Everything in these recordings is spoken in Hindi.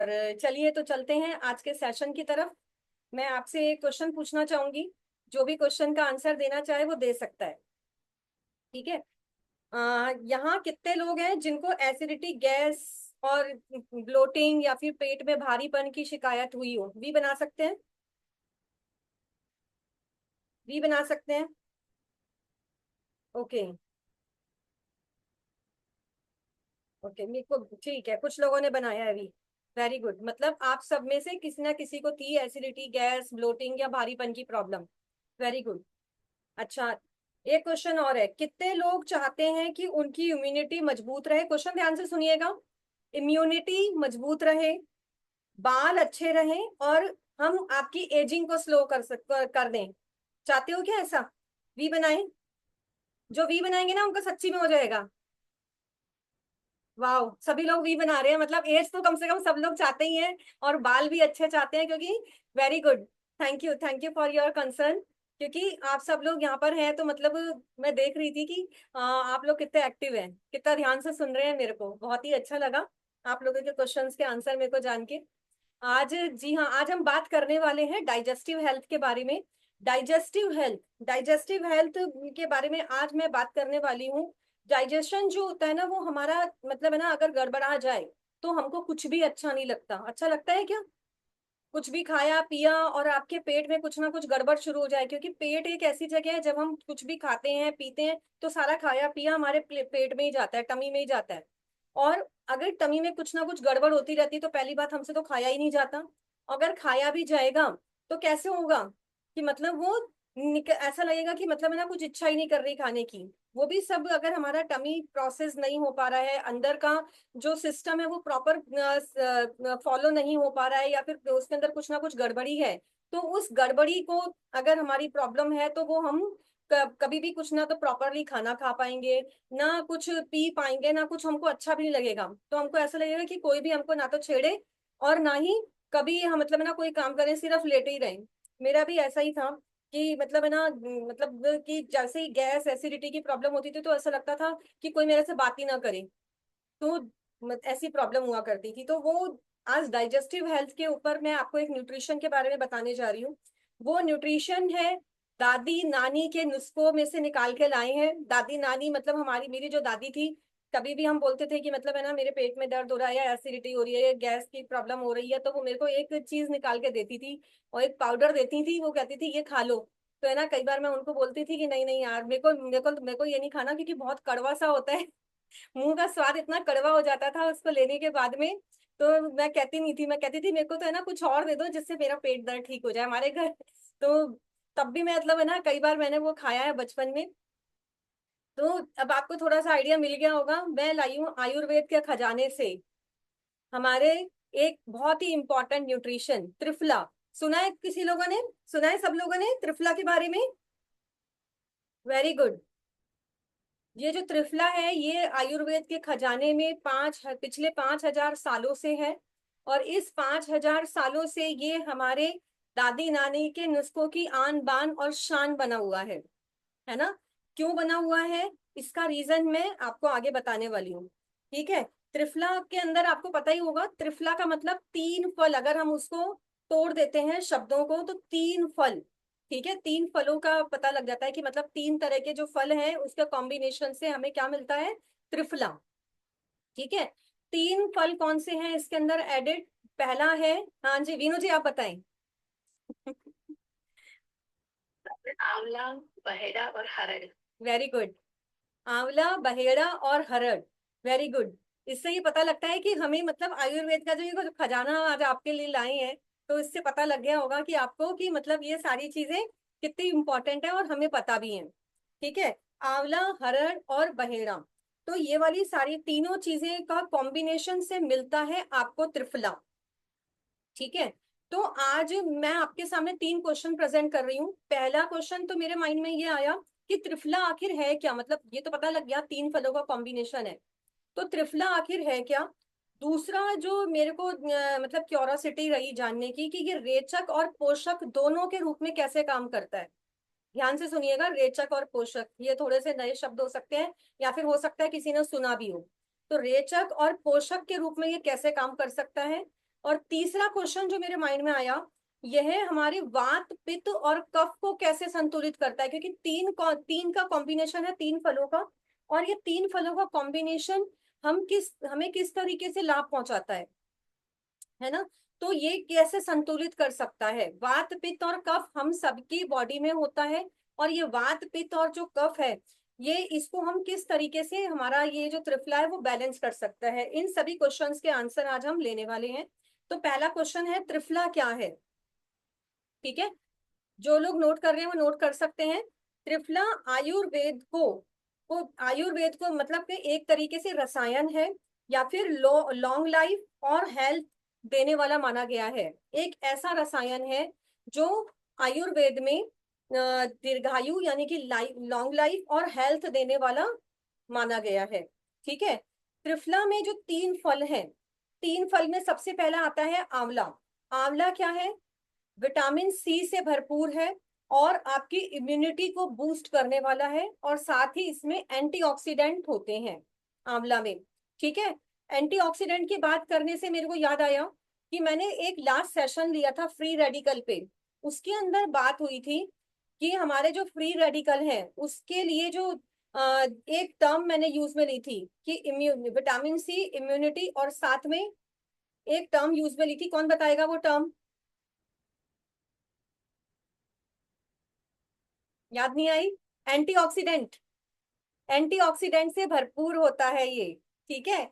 और चलिए तो चलते हैं आज के सेशन की तरफ। मैं आपसे एक क्वेश्चन पूछना चाहूंगी। जो भी क्वेश्चन का आंसर देना चाहे वो दे सकता है। ठीक है। यहाँ कितने लोग हैं जिनको एसिडिटी, गैस और ब्लोटिंग या फिर पेट में भारीपन की शिकायत हुई हो? भी बना सकते हैं। भी बना सकते हैं। ओके। ओके, मेरे को ठीक है, कुछ लोगों ने बनाया है अभी। वेरी गुड, मतलब आप सब में से किसी ना किसी को थी एसिडिटी, गैस, ब्लोटिंग या भारीपन की प्रॉब्लम। Very good. अच्छा, एक क्वेश्चन और है। कितने लोग चाहते हैं कि उनकी इम्यूनिटी मजबूत रहे? क्वेश्चन ध्यान से सुनिएगा। इम्यूनिटी मजबूत रहे, बाल अच्छे रहें, और हम आपकी एजिंग को स्लो कर दें। चाहते हो क्या ऐसा? वी बनाएं। जो वी बनाएंगे ना उनका सच्ची में हो जाएगा। वाह, सभी लोग वी बना रहे हैं, मतलब एज तो कम से कम सब लोग चाहते ही हैं। और बाल भी अच्छे चाहते हैं क्योंकि very good. Thank you for your concern. क्योंकि आप सब लोग यहाँ पर हैं तो मतलब मैं देख रही थी कि आप लोग कितने एक्टिव हैं, कितना ध्यान से सुन रहे हैं। मेरे को बहुत ही अच्छा लगा आप लोगों के क्वेश्चंस के आंसर मेरे को जान के। आज, जी हाँ, आज हम बात करने वाले हैं डाइजेस्टिव हेल्थ के बारे में। डाइजेस्टिव हेल्थ के बारे में आज मैं बात करने वाली हूँ। डाइजेशन जो होता है ना वो हमारा, मतलब है ना, अगर गड़बड़ा जाए तो हमको कुछ भी अच्छा नहीं लगता। अच्छा लगता है क्या? कुछ भी खाया पिया और आपके पेट में कुछ ना कुछ गड़बड़ शुरू हो जाए, क्योंकि पेट एक ऐसी जगह है जब हम कुछ भी खाते हैं पीते हैं तो सारा खाया पिया हमारे पेट में ही जाता है, टमी में ही जाता है। और अगर टमी में कुछ ना कुछ गड़बड़ होती रहती है तो पहली बात, हमसे तो खाया ही नहीं जाता। अगर खाया भी जाएगा तो कैसे होगा कि मतलब वो ऐसा लगेगा कि मतलब है ना कुछ इच्छा ही नहीं कर रही खाने की। वो भी सब अगर हमारा टमी प्रोसेस नहीं हो पा रहा है, अंदर का जो सिस्टम है वो प्रॉपर फॉलो नहीं हो पा रहा है, या फिर उसके अंदर कुछ ना कुछ गड़बड़ी है, तो उस गड़बड़ी को, अगर हमारी प्रॉब्लम है तो वो हम कभी भी कुछ ना तो प्रॉपरली खाना खा पाएंगे, ना कुछ पी पाएंगे, ना कुछ हमको अच्छा भी नहीं लगेगा। तो हमको ऐसा लगेगा कि कोई भी हमको ना तो छेड़े और ना ही कभी हम मतलब ना कोई काम करें, सिर्फ लेटे ही रहें। मेरा भी ऐसा ही था कि मतलब है ना, मतलब कि जैसे ही गैस एसिडिटी की प्रॉब्लम होती थी तो ऐसा लगता था कि कोई मेरे से बात ही ना करे। तो ऐसी प्रॉब्लम हुआ करती थी। तो वो आज डाइजेस्टिव हेल्थ के ऊपर मैं आपको एक न्यूट्रिशन के बारे में बताने जा रही हूँ। वो न्यूट्रिशन है दादी नानी के नुस्खों में से निकाल के लाए हैं। दादी नानी मतलब हमारी, मेरी जो दादी थी, कभी भी हम बोलते थे कि मतलब है ना मेरे पेट में दर्द हो रहा है या एसिडिटी हो रही है या गैस की प्रॉब्लम हो रही है, तो वो मेरे को एक चीज निकाल के देती थी और एक पाउडर देती थी। वो कहती थी ये खा लो। तो है ना, कई बार मैं उनको बोलती थी कि नहीं नहीं यार, मेरे को ये नहीं खाना क्योंकि बहुत कड़वा सा होता है। मुंह का स्वाद इतना कड़वा हो जाता था उसको लेने के बाद में। तो मैं कहती नहीं थी, मैं कहती थी मेरे को तो है ना कुछ और दे दो जिससे मेरा पेट दर्द ठीक हो जाए हमारे घर। तो तब भी मैं मतलब है ना कई बार मैंने वो खाया है बचपन में। तो अब आपको थोड़ा सा आइडिया मिल गया होगा। मैं लाई हूँ आयुर्वेद के खजाने से हमारे एक बहुत ही इंपॉर्टेंट न्यूट्रिशन, त्रिफला। सुना है किसी लोगों ने? सुना है सब लोगों ने त्रिफला के बारे में? Very good. ये जो त्रिफला है ये आयुर्वेद के खजाने में पिछले 5,000 सालों से है। और इस 5,000 सालों से ये हमारे दादी नानी के नुस्खों की आन बान और शान बना हुआ है ना? क्यों बना हुआ है, इसका रीजन मैं आपको आगे बताने वाली हूँ। ठीक है। त्रिफला के अंदर आपको पता ही होगा, त्रिफला का मतलब तीन फल, अगर हम उसको तोड़ देते हैं शब्दों को तो तीन फल। ठीक है, तीन फलों का पता लग जाता है कि मतलब तीन तरह के जो फल हैं उसके कॉम्बिनेशन से हमें क्या मिलता है? त्रिफला। ठीक है। तीन फल कौन से हैं इसके अंदर एडेड? पहला है, हाँ जी वीनू जी आप बताएं। आंवला, बहेड़ा और हरड़। Very good. आंवला, बहेड़ा और हरड़। Very good. इससे ये पता लगता है कि हमें मतलब आयुर्वेद का जो ये जो खजाना आज आपके लिए लाए हैं, तो इससे पता लग गया होगा कि आपको कि मतलब ये सारी चीजें कितनी इंपॉर्टेंट है और हमें पता भी है। ठीक है। आंवला, हरड़ और बहेड़ा, तो ये वाली सारी तीनों चीजें का कॉम्बिनेशन से मिलता है आपको त्रिफला। ठीक है। तो आज मैं आपके सामने तीन क्वेश्चन प्रेजेंट कर रही हूँ। पहला क्वेश्चन तो मेरे माइंड में ये आया कि त्रिफला आखिर है क्या, मतलब ये तो पता लग गया तीन फलों का कॉम्बिनेशन है, तो त्रिफला आखिर है क्या। दूसरा जो मेरे को मतलब क्यूरोसिटी रही जानने की कि ये रेचक और पोषक दोनों के रूप में कैसे काम करता है। ध्यान से सुनिएगा, रेचक और पोषक ये थोड़े से नए शब्द हो सकते हैं या फिर हो सकता है किसी ने सुना भी हो। तो रेचक और पोषक के रूप में ये कैसे काम कर सकता है। और तीसरा क्वेश्चन जो मेरे माइंड में आया, यह हमारे वात पित्त और कफ को कैसे संतुलित करता है, क्योंकि तीन का कॉम्बिनेशन है, तीन फलों का, और ये तीन फलों का कॉम्बिनेशन हमें किस तरीके से लाभ पहुंचाता है ना। तो ये कैसे संतुलित कर सकता है, वात पित्त और कफ हम सबकी बॉडी में होता है, और ये वात पित्त और जो कफ है, ये इसको हम किस तरीके से हमारा ये जो त्रिफला है वो बैलेंस कर सकता है, इन सभी क्वेश्चंस के आंसर आज हम लेने वाले हैं। तो पहला क्वेश्चन है, त्रिफला क्या है। ठीक है, जो लोग नोट कर रहे हैं वो नोट कर सकते हैं। त्रिफला आयुर्वेद को मतलब कि एक तरीके से रसायन है, या फिर लॉन्ग लाइफ और हेल्थ देने वाला माना गया है। एक ऐसा रसायन है जो आयुर्वेद में दीर्घायु यानी कि लॉन्ग लाइफ और हेल्थ देने वाला माना गया है। ठीक है, त्रिफला में जो तीन फल हैं, तीन फल में सबसे पहला आता है आंवला। आंवला क्या है, विटामिन सी से भरपूर है, और आपकी इम्यूनिटी को बूस्ट करने वाला है, और साथ ही इसमें एंटीऑक्सीडेंट होते हैं आंवला में। ठीक है, एंटीऑक्सीडेंट की बात करने से मेरे को याद आया कि मैंने एक लास्ट सेशन लिया था फ्री रेडिकल पे, उसके अंदर बात हुई थी कि हमारे जो फ्री रेडिकल है उसके लिए जो एक टर्म मैंने यूज में ली थी कि विटामिन सी, इम्यूनिटी, और साथ में एक टर्म यूज में ली थी, कौन बताएगा वो टर्म, याद नहीं आई। एंटीऑक्सीडेंट, एंटीऑक्सीडेंट से भरपूर होता है ये। ठीक है,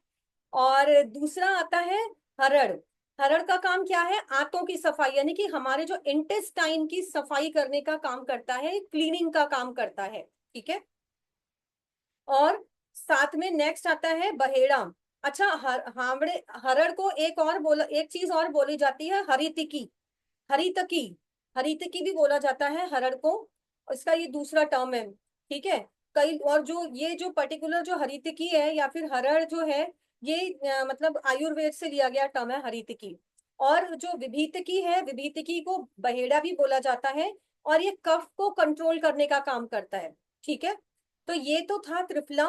और दूसरा आता है हरड़। हरड़ का काम क्या है, आंतों की सफाई, यानी कि हमारे जो इंटेस्टाइन की सफाई करने का काम करता है, क्लीनिंग का काम करता है। ठीक है, और साथ में नेक्स्ट आता है बहेड़ा। अच्छा, हरड़ को एक चीज और बोली जाती है, हरितिकी। हरितकी, हरितकी भी बोला जाता है हरड़ को, इसका ये दूसरा टर्म है। ठीक है, कई और जो ये जो पर्टिकुलर जो हरितकी है या फिर हरड़ जो है, ये मतलब आयुर्वेद से लिया गया टर्म है हरितकी। और जो विभीतकी है, विभीतकी को बहेड़ा भी बोला जाता है, और ये कफ को कंट्रोल करने का काम करता है। ठीक है, तो ये तो था त्रिफला।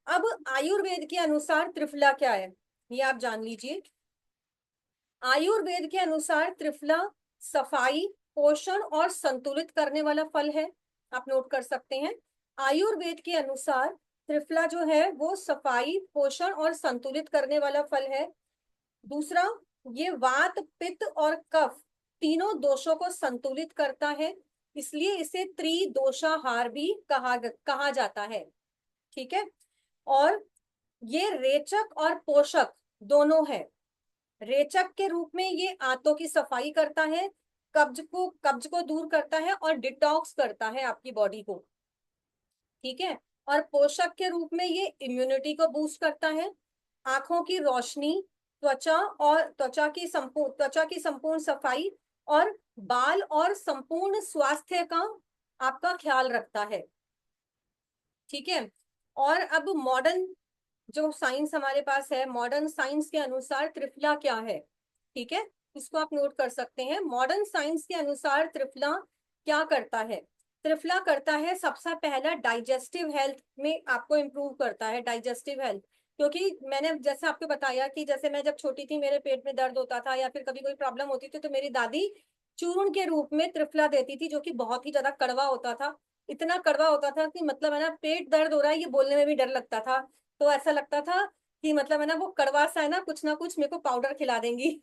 अब आयुर्वेद के अनुसार त्रिफला क्या है, ये आप जान लीजिए। आयुर्वेद के अनुसार त्रिफला सफाई, पोषण और संतुलित करने वाला फल है, आप नोट कर सकते हैं। आयुर्वेद के अनुसार त्रिफला जो है वो सफाई, पोषण और संतुलित करने वाला फल है। दूसरा, ये वात पित्त और कफ तीनों दोषों को संतुलित करता है, इसलिए इसे त्रिदोषाहार भी कहा जाता है। ठीक है, और ये रेचक और पोषक दोनों है। रेचक के रूप में ये आंतों की सफाई करता है, कब्ज को दूर करता है और डिटॉक्स करता है आपकी बॉडी को। ठीक है, और पोषक के रूप में ये इम्यूनिटी को बूस्ट करता है, आंखों की रोशनी, त्वचा की संपूर्ण सफाई, और बाल और संपूर्ण स्वास्थ्य का आपका ख्याल रखता है। ठीक है, और अब मॉडर्न जो साइंस हमारे पास है, मॉडर्न साइंस के अनुसार त्रिफला क्या है। ठीक है, इसको आप नोट कर सकते हैं। मॉडर्न साइंस के अनुसार त्रिफला क्या करता है, त्रिफला करता है सबसे पहला डाइजेस्टिव हेल्थ में आपको इम्प्रूव करता है, डाइजेस्टिव हेल्थ। क्योंकि मैंने जैसे आपको बताया कि जैसे मैं जब छोटी थी मेरे पेट में दर्द होता था या फिर कभी कोई प्रॉब्लम होती थी, तो मेरी दादी चूर्ण के रूप में त्रिफला देती थी, जो कि बहुत ही ज्यादा कड़वा होता था। इतना कड़वा होता था कि मतलब है ना, पेट दर्द हो रहा है ये बोलने में भी डर लगता था। तो ऐसा लगता था कि मतलब है ना, वो कड़वा सा है ना कुछ मेरे को पाउडर खिला देंगी।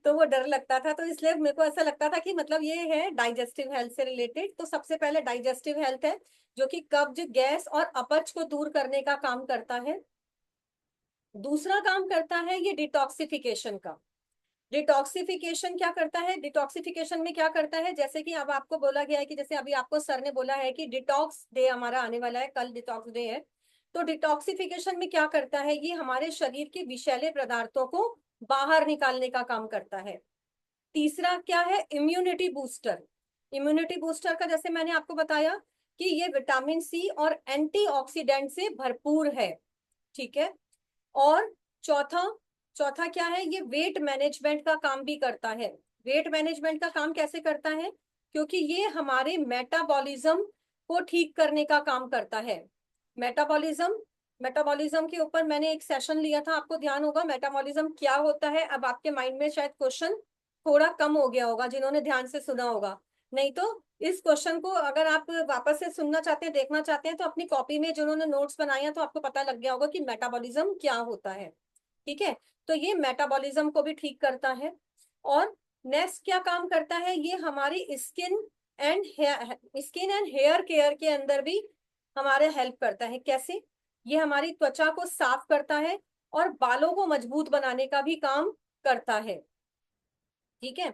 तो वो डर लगता था, तो इसलिए मेरे को ऐसा लगता था कि मतलब ये है डाइजेस्टिव हेल्थ से रिलेटेड। तो सबसे पहले डाइजेस्टिव हेल्थ है, जो कि कब्ज, गैस और अपच को दूर करने का काम करता है। दूसरा काम करता है ये डिटॉक्सिफिकेशन का। डिटॉक्सिफिकेशन क्या करता है, डिटॉक्सिफिकेशन में क्या करता है, जैसे कि अब आपको बोला गया है कि जैसे अभी आपको सर ने बोला है कि डिटॉक्स डे हमारा आने वाला है, कल डिटॉक्स डे है। तो डिटॉक्सिफिकेशन में क्या करता है, ये हमारे शरीर के विषैले पदार्थों को बाहर निकालने का काम करता है। तीसरा क्या है, इम्यूनिटी बूस्टर। इम्यूनिटी बूस्टर का जैसे मैंने आपको बताया कि ये विटामिन सी और एंटीऑक्सीडेंट से भरपूर है। ठीक है, और चौथा, चौथा क्या है, ये वेट मैनेजमेंट का काम भी करता है। वेट मैनेजमेंट का काम कैसे करता है, क्योंकि ये हमारे मेटाबॉलिज्म को ठीक करने का काम करता है। मेटाबॉलिज्म मेटाबॉलिज्म के ऊपर मैंने एक सेशन लिया था, आपको ध्यान होगा मेटाबॉलिज्म क्या होता है। अब आपके माइंड में शायद क्वेश्चन थोड़ा कम हो गया होगा जिन्होंने ध्यान से सुना होगा। नहीं तो इस क्वेश्चन को अगर आप वापस से सुनना चाहते हैं, देखना चाहते हैं, तो अपनी कॉपी में जिन्होंने नोट्स बनाए हैं तो आपको पता लग गया होगा कि मेटाबॉलिज्म क्या होता है। ठीक है, तो ये मेटाबॉलिज्म को भी ठीक करता है। और नेक्स्ट क्या काम करता है, ये हमारी स्किन एंड हेयर केयर के अंदर भी हमारे हेल्प करता है। कैसे? ये हमारी त्वचा को साफ करता है और बालों को मजबूत बनाने का भी काम करता है। ठीक है,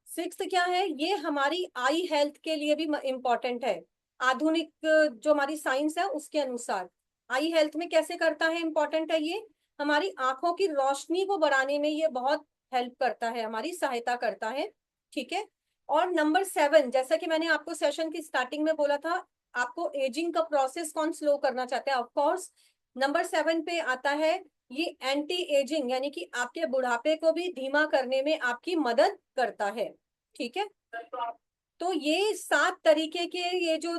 सिक्स्थ क्या है, ये हमारी आई हेल्थ के लिए भी इम्पोर्टेंट है। आधुनिक जो हमारी साइंस है उसके अनुसार आई हेल्थ में कैसे करता है, इम्पोर्टेंट है ये। हमारी आंखों की रोशनी को बढ़ाने में ये बहुत हेल्प करता है, हमारी सहायता करता है। ठीक है, और नंबर 7, जैसा कि मैंने आपको सेशन की स्टार्टिंग में बोला था, आपको एजिंग का प्रोसेस कौन स्लो करना चाहता है, ऑफकोर्स नंबर 7 पे आता है ये एंटी एजिंग, यानी कि आपके बुढ़ापे को भी धीमा करने में आपकी मदद करता है। ठीक है, तो ये 7 तरीके के, ये जो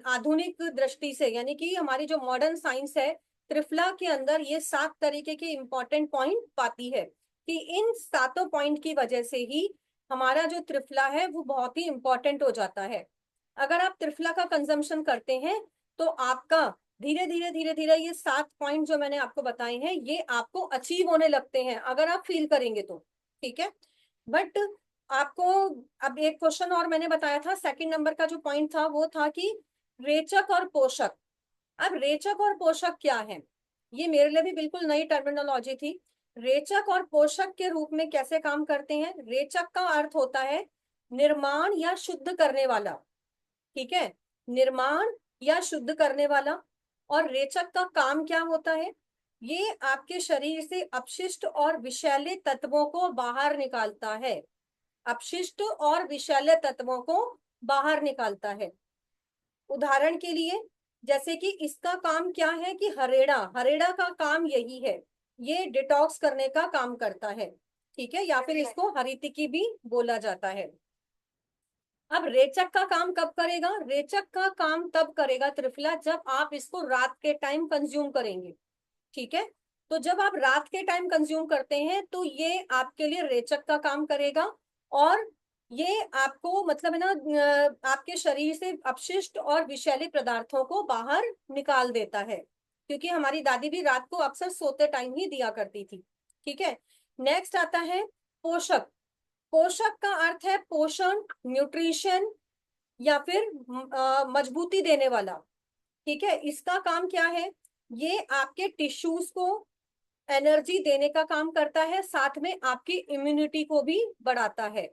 आधुनिक दृष्टि से यानी कि हमारी जो मॉडर्न साइंस है, त्रिफला के अंदर ये 7 तरीके के इंपॉर्टेंट पॉइंट पाती है कि इन सातों पॉइंट की वजह से ही हमारा जो त्रिफला है वो बहुत ही इंपॉर्टेंट हो जाता है। अगर आप त्रिफला का कंजम्पशन करते हैं तो आपका धीरे धीरे धीरे धीरे ये 7 पॉइंट जो मैंने आपको बताए हैं ये आपको अचीव होने लगते हैं, अगर आप फील करेंगे तो। ठीक है, बट आपको अब एक क्वेश्चन और मैंने बताया था, सेकंड नंबर का जो पॉइंट था वो था कि रेचक और पोषक। अब रेचक और पोषक क्या है, ये मेरे लिए भी बिल्कुल नई टर्मिनोलॉजी थी। रेचक और पोषक के रूप में कैसे काम करते हैं, रेचक का अर्थ होता है निर्माण या शुद्ध करने वाला। ठीक है, निर्माण या शुद्ध करने वाला। और रेचक का काम क्या होता है, ये आपके शरीर से अपशिष्ट और विषैले तत्वों को बाहर निकालता है। अपशिष्ट और विषैले तत्वों को बाहर निकालता है। उदाहरण के लिए, जैसे कि इसका काम क्या है कि हरेड़ा, हरेड़ा का काम यही है, ये डिटॉक्स करने का काम करता है। ठीक है, या फिर इसको हरितिकी भी बोला जाता है। अब रेचक का काम कब करेगा, रेचक का काम तब करेगा त्रिफला जब आप इसको रात के टाइम कंज्यूम करेंगे। ठीक है, तो जब आप रात के टाइम कंज्यूम करते हैं तो ये आपके लिए रेचक का काम करेगा। और ये आपको मतलब है ना आपके शरीर से अपशिष्ट और विषैले पदार्थों को बाहर निकाल देता है, क्योंकि हमारी दादी भी रात को अक्सर सोते टाइम ही दिया करती थी। ठीक है, नेक्स्ट आता है पोषक। पोषक का अर्थ है पोषण, न्यूट्रिशन, या फिर मजबूती देने वाला। ठीक है, इसका काम क्या है, ये आपके टिश्यूज को एनर्जी देने का काम करता है, साथ में आपकी इम्यूनिटी को भी बढ़ाता है।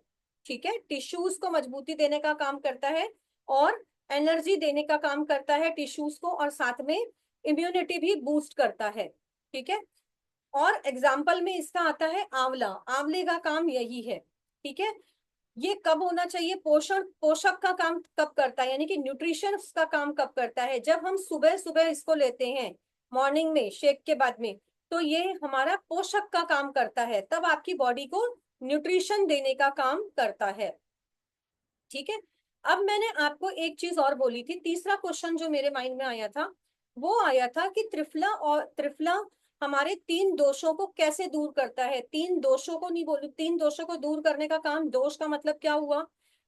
ठीक है, टिश्यूज को मजबूती देने का काम करता है और एनर्जी देने का काम करता है टिश्यूज को, और साथ में इम्यूनिटी भी बूस्ट करता है। ठीक है, और एग्जाम्पल में इसका आता है आंवला, आंवले का काम यही है। ठीक है, ये कब होना चाहिए, पोषण पोषक का काम कब करता है, यानी कि न्यूट्रिशन का काम कब करता है, जब हम सुबह सुबह इसको लेते हैं मॉर्निंग में शेक के बाद में, तो ये हमारा पोषक का काम करता है, तब आपकी बॉडी को न्यूट्रिशन देने का काम करता है। ठीक है, अब मैंने आपको एक चीज और बोली थी, तीसरा क्वेश्चन जो मेरे माइंड में आया था वो आया था कि त्रिफला हमारे 3 दोषों को कैसे दूर करता है। 3 दोषों को नहीं बोलू, 3 दोषों को दूर करने का काम, दोष का मतलब क्या हुआ,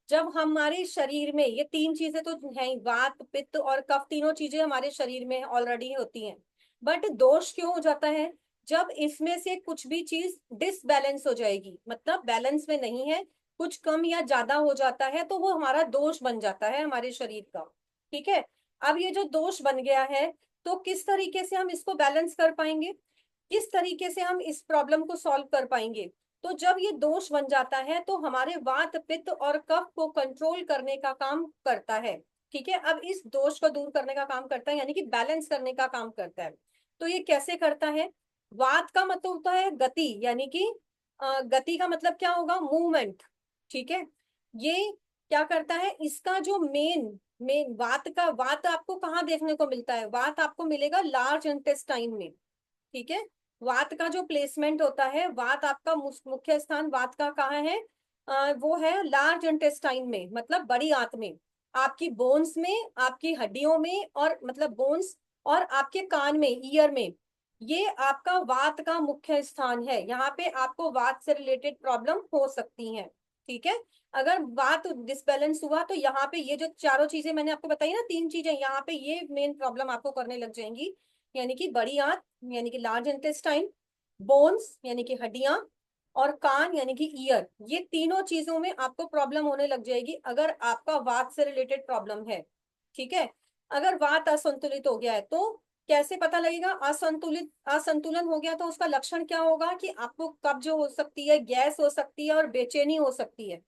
जब हमारे शरीर में ये 3 चीजें तो है ही, वात पित्त और कफ, तीनों चीजें हमारे शरीर में ऑलरेडी होती हैं। बट दोष क्यों हो जाता है, जब इसमें से कुछ भी चीज डिसबैलेंस हो जाएगी, मतलब बैलेंस में नहीं है, कुछ कम या ज्यादा हो जाता है, तो वो हमारा दोष बन जाता है हमारे शरीर का। ठीक है, अब ये जो दोष बन गया है, तो किस तरीके से हम इसको बैलेंस कर पाएंगे, किस तरीके से हम इस प्रॉब्लम को सॉल्व कर पाएंगे। तो जब ये दोष बन जाता है तो हमारे वात पित्त और कफ को कंट्रोल करने का काम करता है। ठीक है, अब इस दोष को दूर करने का काम करता है, यानी कि बैलेंस करने का काम करता है। तो ये कैसे करता है, वात का मतलब होता है गति, यानी कि गति का मतलब क्या होगा, मूवमेंट। ठीक है, ये क्या करता है, इसका जो मेन मेन वात का, वात आपको कहाँ देखने को मिलता है, वात आपको मिलेगा लार्ज इंटेस्टाइन में। ठीक है, वात का जो प्लेसमेंट होता है, वात आपका मुख्य स्थान वात का कहाँ है, वो है लार्ज इंटेस्टाइन में, मतलब बड़ी आंत में, आपकी बोन्स में, आपकी हड्डियों में, और मतलब बोन्स और आपके कान में, ईयर में, ये आपका वात का मुख्य स्थान है। यहाँ पे आपको वात से रिलेटेड प्रॉब्लम हो सकती है। ठीक है, अगर वात डिसबैलेंस हुआ तो यहाँ पे ये जो चारों चीजें मैंने आपको बताई ना, तीन चीजें, यहाँ पे ये मेन प्रॉब्लम आपको करने लग जाएंगी। यानी कि बड़ी आंत यानी कि लार्ज इंटेस्टाइन, बोन्स यानी कि हड्डियां, और कान यानी कि ईयर, ये तीनों चीजों में आपको प्रॉब्लम होने लग जाएगी अगर आपका वात से रिलेटेड प्रॉब्लम है। ठीक है, अगर वात असंतुलित हो गया है तो कैसे पता लगेगा? असंतुलन हो गया तो उसका लक्षण क्या होगा कि आपको कब्ज हो सकती है, गैस हो सकती है और बेचैनी हो सकती है।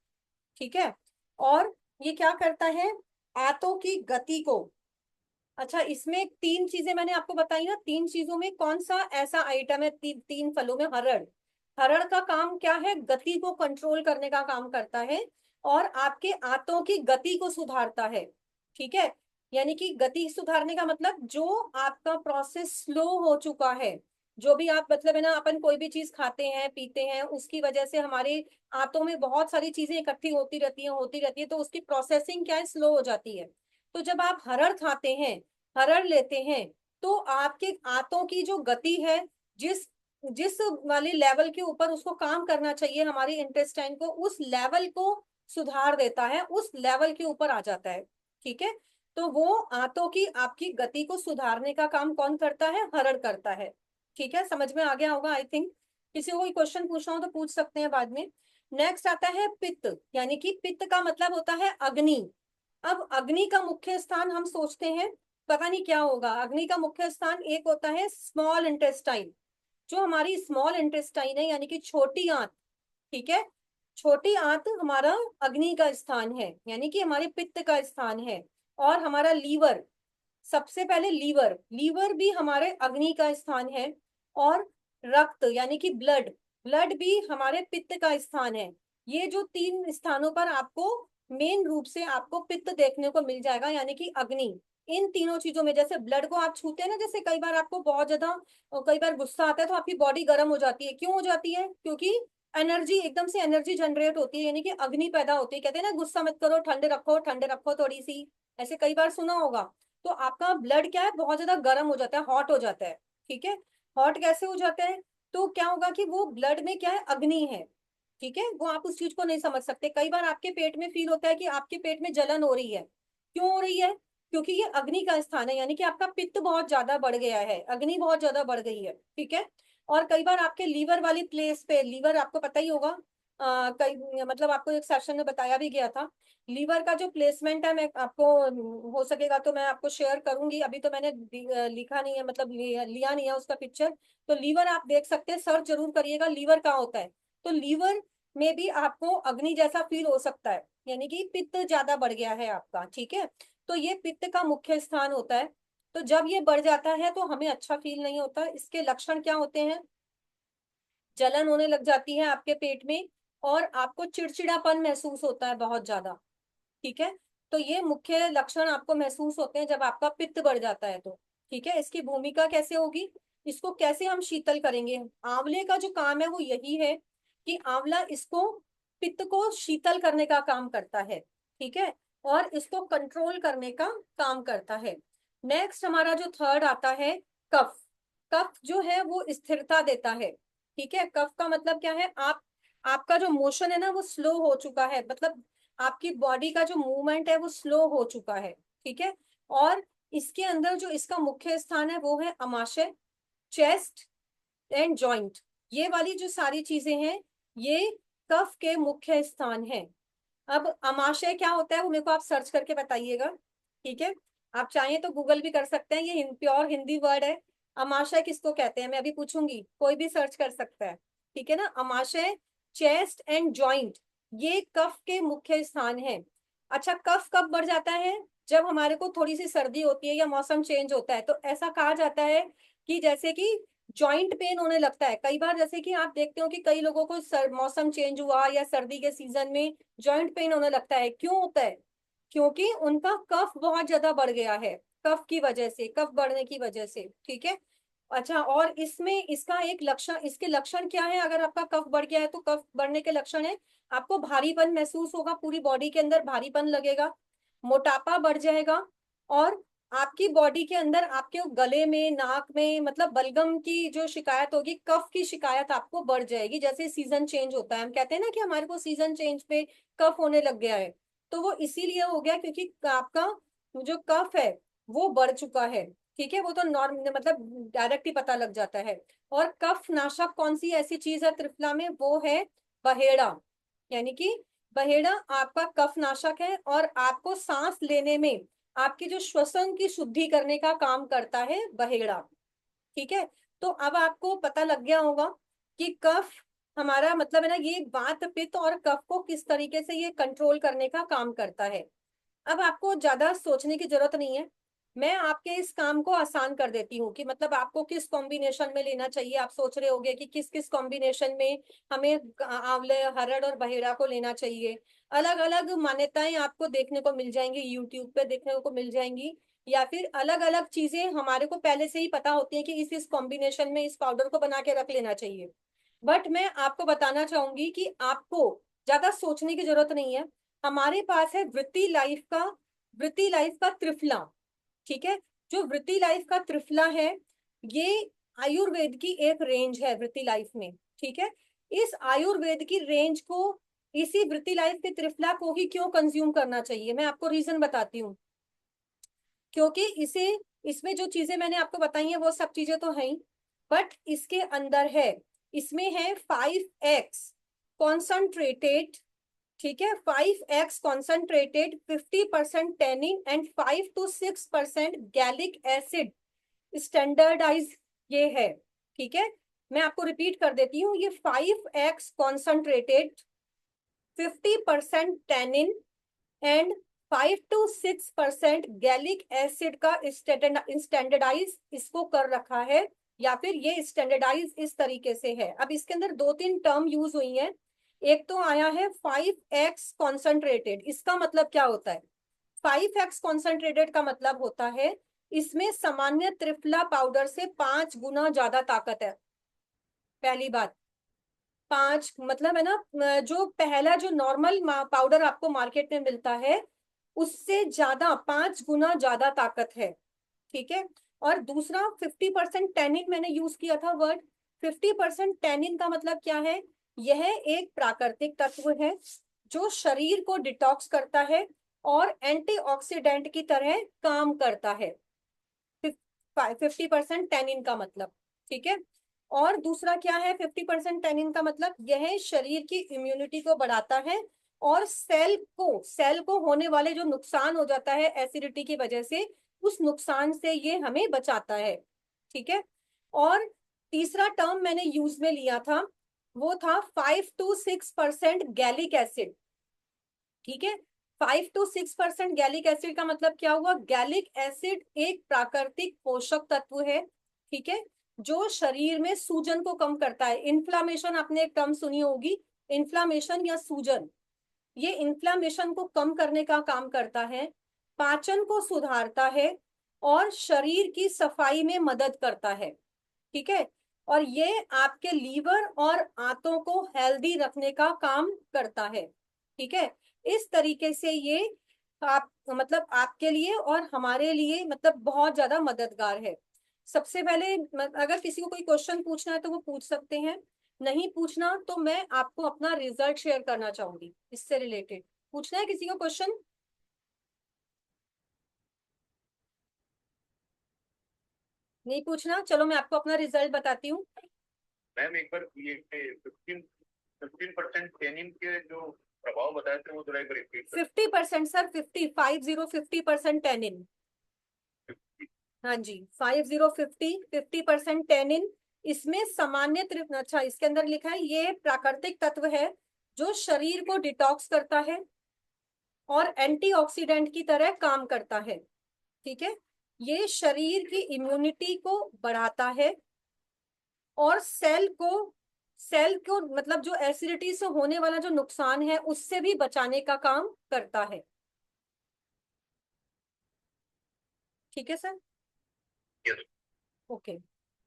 ठीक है, और ये क्या करता है? आंतों की गति को, अच्छा इसमें तीन चीजें मैंने आपको बताई ना, तीन चीजों में कौन सा ऐसा आइटम है? तीन फलों में हरड़, हरड़ का काम क्या है? गति को कंट्रोल करने का काम करता है और आपके आंतों की गति को सुधारता है। ठीक है, यानी कि गति सुधारने का मतलब जो आपका प्रोसेस स्लो हो चुका है, जो भी आप मतलब है ना, अपन कोई भी चीज खाते हैं पीते हैं उसकी वजह से हमारे आंतों में बहुत सारी चीजें इकट्ठी होती रहती है तो उसकी प्रोसेसिंग क्या है? स्लो हो जाती है। तो जब आप हरड़ खाते हैं, हरड़ लेते हैं, तो आपके आंतों की जो गति है, जिस जिस वाले लेवल के ऊपर उसको काम करना चाहिए हमारे इंटेस्टाइन को, उस लेवल को सुधार देता है, उस लेवल के ऊपर आ जाता है। ठीक है, तो वो आंतों की आपकी गति को सुधारने का काम कौन करता है? हरड़ करता है। ठीक है, समझ में आ गया होगा आई थिंक। किसी को कोई क्वेश्चन पूछना हो तो पूछ सकते हैं बाद में। नेक्स्ट आता है पित्त, यानी कि पित्त का मतलब होता है अग्नि। अब अग्नि का मुख्य स्थान हम सोचते हैं, पता नहीं क्या होगा। अग्नि का मुख्य स्थान एक होता है स्मॉल इंटेस्टाइन, जो हमारी स्मॉल इंटेस्टाइन है यानी कि छोटी आंत। ठीक है, छोटी आंत हमारा अग्नि का स्थान है, यानी कि हमारे पित्त का स्थान है। और हमारा लीवर, सबसे पहले लीवर, लीवर भी हमारे अग्नि का स्थान है। और रक्त यानी कि ब्लड, ब्लड भी हमारे पित्त का स्थान है। ये जो तीन स्थानों पर आपको मेन रूप से आपको पित्त देखने को मिल जाएगा, यानी कि अग्नि। इन तीनों चीजों में, जैसे ब्लड को आप छूते हैं ना, जैसे कई बार आपको बहुत ज्यादा कई बार गुस्सा आता है तो आपकी बॉडी गर्म हो जाती है। क्यों हो जाती है? क्योंकि एनर्जी, एकदम से एनर्जी जनरेट होती है, यानी कि अग्नि पैदा होती है। कहते हैं ना, गुस्सा मत करो, ठंडे रखो थोड़ी सी, ऐसे कई बार सुना होगा। तो आपका ब्लड क्या है? बहुत ज्यादा गर्म हो जाता है, हॉट हो जाता है। ठीक है, हॉट कैसे हो जाता है? तो क्या होगा कि वो ब्लड में क्या है? अग्नि है। ठीक है, वो आप उस चीज को नहीं समझ सकते। कई बार आपके पेट में फील होता है कि आपके पेट में जलन हो रही है। क्यों हो रही है? क्योंकि ये अग्नि का स्थान है, यानी कि आपका पित्त बहुत ज्यादा बढ़ गया है, अग्नि बहुत ज्यादा बढ़ गई है। ठीक है, और कई बार आपके लीवर वाली प्लेस पे, लीवर आपको पता ही होगा, कई मतलब आपको एक सेशन में बताया भी गया था। लीवर का जो प्लेसमेंट है, मैं आपको हो सकेगा तो मैं आपको शेयर करूंगी। अभी तो मैंने लिखा नहीं है, मतलब लिया नहीं है उसका पिक्चर। तो लीवर आप देख सकते हैं, सर्च जरूर करिएगा लीवर कहाँ होता है। तो लीवर में भी आपको अग्नि जैसा फील हो सकता है, यानी कि पित्त ज्यादा बढ़ गया है आपका। ठीक है, तो ये पित्त का मुख्य स्थान होता है। तो जब ये बढ़ जाता है तो हमें अच्छा फील नहीं होता। इसके लक्षण क्या होते हैं? जलन होने लग जाती है आपके पेट में, और आपको चिड़चिड़ापन महसूस होता है बहुत ज्यादा। ठीक है, तो ये मुख्य लक्षण आपको महसूस होते हैं जब आपका पित्त बढ़ जाता है तो। ठीक है, इसकी भूमिका कैसे होगी? इसको कैसे हम शीतल करेंगे? आंवले का जो काम है वो यही है कि आंवला इसको, पित्त को शीतल करने का काम करता है। ठीक है, और इसको कंट्रोल करने का काम करता है। नेक्स्ट हमारा जो थर्ड आता है, कफ। कफ जो है वो स्थिरता देता है। ठीक है, कफ का मतलब क्या है? आपका जो मोशन है ना वो स्लो हो चुका है, मतलब आपकी बॉडी का जो मूवमेंट है वो स्लो हो चुका है। ठीक है, और इसके अंदर जो इसका मुख्य स्थान है वो है अमाशय, चेस्ट एंड जॉइंट। ये वाली जो सारी चीजें हैं, ये कफ के मुख्य स्थान हैं। अब अमाशय क्या होता है वो मेरे को आप सर्च करके बताइएगा। ठीक है, आप चाहें तो गूगल भी कर सकते हैं, ये प्योर हिंदी वर्ड है। अमाशय किसको कहते हैं मैं अभी पूछूंगी, कोई भी सर्च कर सकता है। ठीक है ना, अमाशय, चेस्ट एंड जॉइंट, ये कफ के मुख्य स्थान है। अच्छा, कफ कब बढ़ जाता है? जब हमारे को थोड़ी सी सर्दी होती है या मौसम चेंज होता है, तो ऐसा कहा जाता है कि जैसे कि जॉइंट पेन होने लगता है कई बार। जैसे कि आप देखते हो कि कई लोगों को मौसम चेंज हुआ या सर्दी के सीजन में जॉइंट पेन होने लगता है। क्यों होता है? क्योंकि उनका कफ बहुत ज्यादा बढ़ गया है, कफ की वजह से, कफ बढ़ने की वजह से। ठीक है, अच्छा, और इसमें इसका एक लक्षण, इसके लक्षण क्या है? अगर आपका कफ बढ़ गया है तो कफ बढ़ने के लक्षण है, आपको भारीपन महसूस होगा, पूरी बॉडी के अंदर भारीपन लगेगा, मोटापा बढ़ जाएगा, और आपकी बॉडी के अंदर आपके गले में, नाक में, मतलब बलगम की जो शिकायत होगी, कफ की शिकायत आपको बढ़ जाएगी। जैसे सीजन चेंज होता है, हम कहते हैं ना कि हमारे को सीजन चेंज पे कफ होने लग गया है, तो वो इसीलिए हो गया क्योंकि आपका जो कफ है वो बढ़ चुका है। ठीक है, वो तो नॉर्म मतलब डायरेक्ट ही पता लग जाता है। और कफ नाशक कौन सी ऐसी चीज है त्रिफला में, वो है बहेड़ा। यानी कि बहेड़ा आपका कफ नाशक है और आपको सांस लेने में, आपकी जो श्वसन की शुद्धि करने का काम करता है बहेड़ा। ठीक है, तो अब आपको पता लग गया होगा कि कफ हमारा मतलब है ना, ये वात पित्त और कफ को किस तरीके से ये कंट्रोल करने का काम करता है। अब आपको ज्यादा सोचने की जरूरत नहीं है, मैं आपके इस काम को आसान कर देती हूँ कि मतलब आपको किस कॉम्बिनेशन में लेना चाहिए। आप सोच रहे होंगे कि किस किस कॉम्बिनेशन में हमें आंवले, हरड़ और बहेड़ा को लेना चाहिए। अलग अलग मान्यताएं आपको देखने को मिल जाएंगी, यूट्यूब पे देखने को मिल जाएंगी, या फिर अलग अलग चीजें हमारे को पहले से ही पता होती है कि इस कॉम्बिनेशन में इस पाउडर को बना के रख लेना चाहिए। बट मैं आपको बताना चाहूंगी कि आपको ज्यादा सोचने की जरूरत नहीं है। हमारे पास है वृत्ति लाइफ का त्रिफला। ठीक है, जो वृत्ति लाइफ का त्रिफला है, ये आयुर्वेद की एक रेंज है वृत्ति लाइफ में। ठीक है, इस आयुर्वेद की रेंज को, इसी वृत्ति लाइफ के त्रिफला को ही क्यों कंज्यूम करना चाहिए, मैं आपको रीजन बताती हूँ। क्योंकि इसे, इसमें जो चीजें मैंने आपको बताई हैं वो सब चीजें तो हैं ही, बट इसके अंदर है, इसमें है 5x कॉन्संट्रेटेड। ठीक है, 5x concentrated, 50% tannin and 5 to 6% gallic acid standardize, ये है। ठीक है, मैं आपको रिपीट कर देती हूँ, ये 5x concentrated, 50% tannin and 5 to 6% gallic acid का स्टैंडर्डाइज इसको कर रखा है, या फिर ये स्टैंडर्डाइज इस तरीके से है। अब इसके अंदर दो तीन टर्म यूज हुई हैं। एक तो आया है 5x कॉन्सेंट्रेटेड, इसका मतलब क्या होता है? 5x कॉन्सेंट्रेटेड का मतलब होता है इसमें सामान्य त्रिफला पाउडर से 5 गुना ज्यादा ताकत है। पहली बात, 5 मतलब है ना, जो पहला जो नॉर्मल पाउडर आपको मार्केट में मिलता है उससे ज्यादा, 5 गुना ज्यादा ताकत है। ठीक है, और दूसरा 50% टैनिन, मैंने यूज किया था वर्ड। 50% टैनिन का मतलब क्या है? यह एक प्राकृतिक तत्व है जो शरीर को डिटॉक्स करता है और एंटीऑक्सीडेंट की तरह काम करता है। 50% टैनिन का मतलब। ठीक है, और दूसरा क्या है? 50% टैनिन का मतलब यह शरीर की इम्यूनिटी को बढ़ाता है और सेल को होने वाले जो नुकसान हो जाता है एसिडिटी की वजह से, उस नुकसान से ये हमें बचाता है। ठीक है, और तीसरा टर्म मैंने यूज में लिया था, वो था 5 to 6% गैलिक एसिड। ठीक है, 5 to 6% गैलिक एसिड का मतलब क्या हुआ? गैलिक एसिड एक प्राकृतिक पोषक तत्व है। ठीक है, जो शरीर में सूजन को कम करता है। इन्फ्लामेशन, आपने एक टर्म सुनी होगी, इन्फ्लामेशन या सूजन। ये इन्फ्लामेशन को कम करने का काम करता है, पाचन को सुधारता है और शरीर की सफाई में मदद करता है। ठीक है, और ये आपके लीवर और आंतों को हेल्दी रखने का काम करता है। ठीक है, इस तरीके से ये आप मतलब आपके लिए और हमारे लिए मतलब बहुत ज्यादा मददगार है। सबसे पहले अगर किसी को कोई क्वेश्चन पूछना है तो वो पूछ सकते हैं, नहीं पूछना तो मैं आपको अपना रिजल्ट शेयर करना चाहूंगी इससे रिलेटेड। पूछना है किसी को क्वेश्चन? नहीं पूछना, चलो मैं आपको अपना रिजल्ट बताती हूँ। मैम एक बार ये 15% टेनिन के जो प्रभाव बताए थे वो थोड़ा एक बार रिपीट 50% सर, 50 टेनिन। हाँ जी, 50 टेनिन। इसमें सामान्य त्रिप, अच्छा इसके अंदर लिखा है ये प्राकृतिक तत्व है जो शरीर को डिटॉक्स करता है और एंटीऑक्सीडेंट की तरह काम करता है। ठीक है, ये शरीर की इम्यूनिटी को बढ़ाता है और सेल को मतलब जो एसिडिटी से होने वाला जो नुकसान है उससे भी बचाने का काम करता है। ठीक है सर, यस ओके।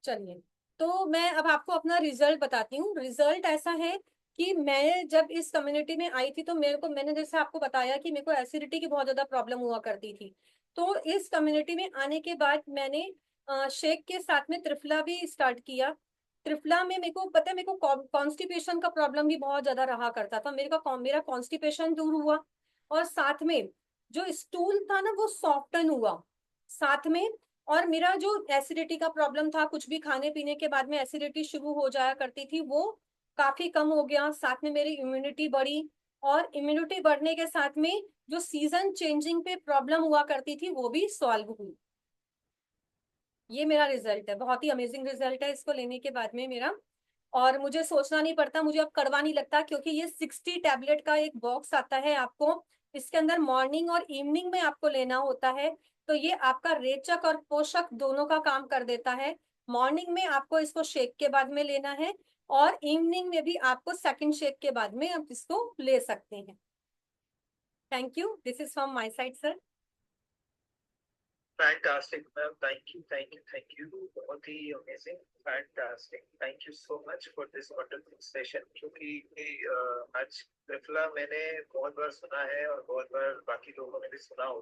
चलिए, तो मैं अब आपको अपना रिजल्ट बताती हूँ। रिजल्ट ऐसा है कि मैं जब इस कम्युनिटी में आई थी तो मैंने जैसे आपको बताया कि मेरे को एसिडिटी की बहुत ज्यादा प्रॉब्लम हुआ करती थी। तो इस कम्युनिटी में आने के बाद मैंने शेक के साथ में त्रिफला भी स्टार्ट किया। त्रिफला में मेरे को पता है, मेरे को कॉन्स्टिपेशन का प्रॉब्लम भी बहुत ज्यादा रहा करता था। मेरा कॉन्स्टिपेशन दूर हुआ और साथ में जो स्टूल था ना वो सॉफ्टन हुआ साथ में। और मेरा जो एसिडिटी का प्रॉब्लम था, कुछ भी खाने पीने के बाद में एसिडिटी शुरू हो जाया करती थी, वो काफी कम हो गया। साथ में मेरी इम्यूनिटी बढ़ी और इम्यूनिटी बढ़ने के साथ में जो सीजन चेंजिंग पे प्रॉब्लम हुआ करती थी वो भी सॉल्व हुई। ये मेरा रिजल्ट है, बहुत ही अमेजिंग रिजल्ट है इसको लेने के बाद में मेरा। और मुझे सोचना नहीं पड़ता, मुझे अब कड़वा नहीं लगता, क्योंकि ये 60 टैबलेट का एक बॉक्स आता है आपको। इसके अंदर मॉर्निंग और इवनिंग में आपको लेना होता है। तो ये आपका रेचक और पोषक दोनों का काम कर देता है। मॉर्निंग में आपको इसको शेक के बाद में लेना है और इवनिंग में भी आपको सेकंड शेक के बाद में आप इसको ले सकते हैं। Thank you, this is from my side sir. Fantastic, ma'am. Thank you. बहुत ही amazing, fantastic. Thank you so much for this wonderful session. क्योंकि आज त्रिफला मैंने बहुत बार सुना है और बहुत बार बाकी लोगों ने भी सुना होगा।